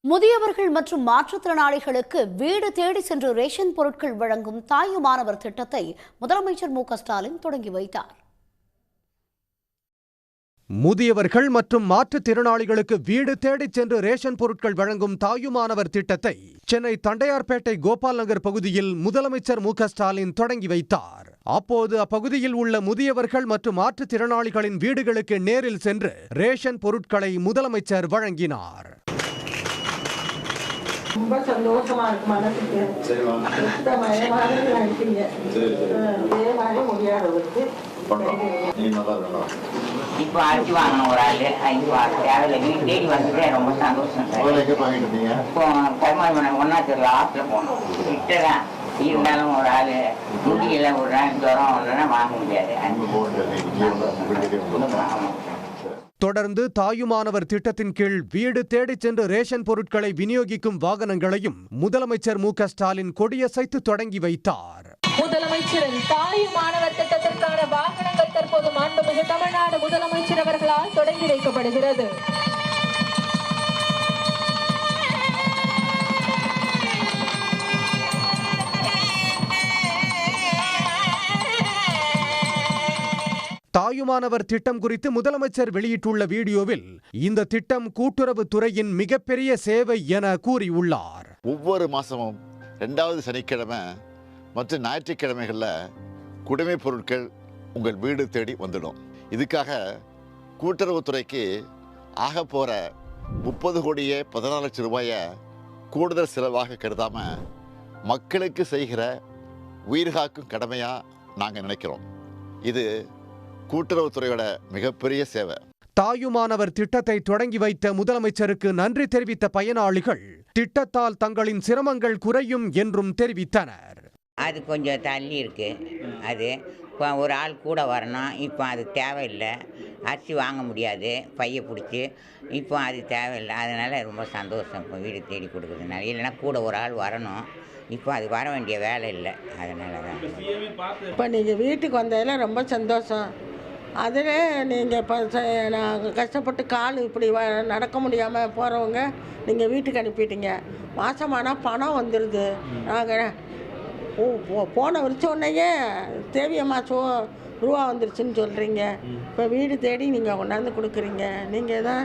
முதியவர்கள் மற்றும் மாற்றுத்திறனாளிகளுக்கு வீடு தேடி சென்று ரேஷன் பொருட்கள் வழங்கும் தாயுமானவர் திட்டத்தை முதலமைச்சர் மு.க.ஸ்டாலின் தொடங்கி வைத்தார். முதியவர்கள் மற்றும் மாற்றுத்திறனாளிகளுக்கு வீடு தேடி சென்று ரேஷன் பொருட்கள் வழங்கும் தாயுமானவர் திட்டத்தை சென்னை தண்டையார்பேட்டை கோபால் நகர் பகுதியில் முதலமைச்சர் மு.க.ஸ்டாலின் தொடங்கி வைத்தார். அப்போது அப்பகுதியில் உள்ள முதியவர்கள் மற்றும் மாற்றுத்திறனாளிகளின் வீடுகளுக்கு நேரில் சென்று ரேஷன் பொருட்களை முதலமைச்சர் வழங்கினார். ரொம்ப சந்தோஷமா இருக்கு மனசுக்கு. முடியாதவருக்கு இப்போ அரிசி வாங்கணும் ஒரு ஆள் தேவையில்லை வீடு தேடி வந்துட்டு ரொம்ப சந்தோஷம். இப்போ கருமாரி ஒன்னாச்சு லாஸ்ட்ல போகணும் கிட்டதான் இருந்தாலும் ஒரு ஆள் முடியல ஒரு நாள் ஜுரம் இல்லைன்னா வாங்க முடியாது. தொடர்ந்து தாயுமானவர் திட்டத்தின் கீழ் வீடு தேடி சென்று ரேஷன் பொருட்களை விநியோகிக்கும் வாகனங்களையும் முதலமைச்சர் மு.க.ஸ்டாலின் கொடியசைத்து தொடங்கி வைத்தார். முதலமைச்சரின் தாயுமானவர் திட்டத்திற்கான வாகனங்கள் தற்போது மாண்புமிகு தமிழ்நாடு முதலமைச்சர் அவர்களால் தொடங்கி வைக்கப்படுகிறது. தாயுமானவர் திட்டம் குறித்து முதலமைச்சர் வெளியிட்டுள்ள வீடியோவில் இந்த திட்டம் கூட்டுறவு துறையின் மிகப்பெரிய சேவை என கூறியுள்ளார். ஒவ்வொரு மாசமும் 2வது சனிக்கிழமை மற்றும் ஞாயிற்றுக்கிழமைகளில் குடிமைப் பொருட்கள் உங்கள் வீடு தேடி வந்துடும். இதுக்காக கூட்டுறவுத்துறைக்கு ஆக போகிற 30 கோடியே 14 லட்சம் ரூபாயை கூடுதல் செலவாக கருதாம மக்களுக்கு செய்கிற உயிர்காக்கும் கடமையாக நாங்கள் நினைக்கிறோம். இது கூட்டுறவுத்துறையோட மிகப்பெரிய சேவை. தாயுமானவர் திட்டத்தை தொடங்கி வைத்த முதலமைச்சருக்கு நன்றி தெரிவித்த பயனாளிகள் திட்டத்தால் தங்களின் சிரமங்கள் குறையும் என்றும் தெரிவித்தனர். அது கொஞ்சம் தள்ளி இருக்கு. அது இப்போ ஒரு ஆள் கூட வரணும். இப்போ அது தேவையில்லை. அரிசி வாங்க முடியாது பைய பிடிச்சி. இப்போ அது தேவையில்லை. அதனால் ரொம்ப சந்தோஷம். இப்போ வீடு தேடி கொடுக்குறதுனால இல்லைன்னா கூட ஒரு ஆள் வரணும். இப்போ அது வர வேண்டிய வேலை இல்லை. அதனால தான் இப்போ நீங்கள் வீட்டுக்கு வந்ததில் ரொம்ப சந்தோஷம். அதில் நீங்கள் இப்போ நாங்கள் கஷ்டப்பட்டு கால் இப்படி நடக்க முடியாமல் போகிறவங்க நீங்கள் வீட்டுக்கு அனுப்பிட்டீங்க. மாதமானால் பணம் வந்துடுது. நாங்கள் போன வச்ச உடனேயே தேவியம்மா ரூபா வந்துருச்சுன்னு சொல்கிறீங்க. இப்போ வீடு தேடி நீங்கள் கொண்டாந்து கொடுக்குறீங்க. நீங்கள் தான்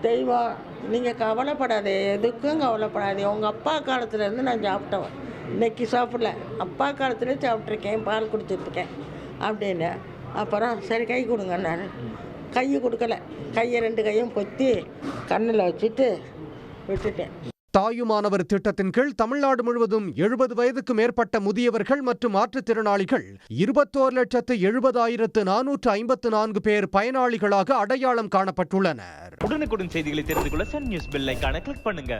தெய்வம். நீங்கள் கவலைப்படாதே, எதுக்கும் கவலைப்படாதே. உங்கள் அப்பா காலத்துலேருந்து நான் சாப்பிட்டவன். இன்றைக்கி சாப்பிடல, அப்பா காலத்துலேயே சாப்பிட்ருக்கேன், பால் குடிச்சிட்ருக்கேன் அப்படின்னு. அப்புறம் சரி கை கொடுங்க. நான் கையை கொடுக்கல, கையை 2 கையும் பொத்தி கண்ணில் வச்சுட்டு விட்டுட்டேன். தாயுமானவர் திட்டத்தின் கீழ் தமிழ்நாடு முழுவதும் 70 வயதுக்கு மேற்பட்ட முதியவர்கள் மற்றும் மாற்றுத்திறனாளிகள் 21,70,454 பேர் பயனாளிகளாக அடையாளம் காணப்பட்டுள்ளனர். உடனுக்குடன் செய்திகளை தெரிந்து கொள்ள சன் நியூஸ் பெல் ஐகானை கிளிக் பண்ணுங்க.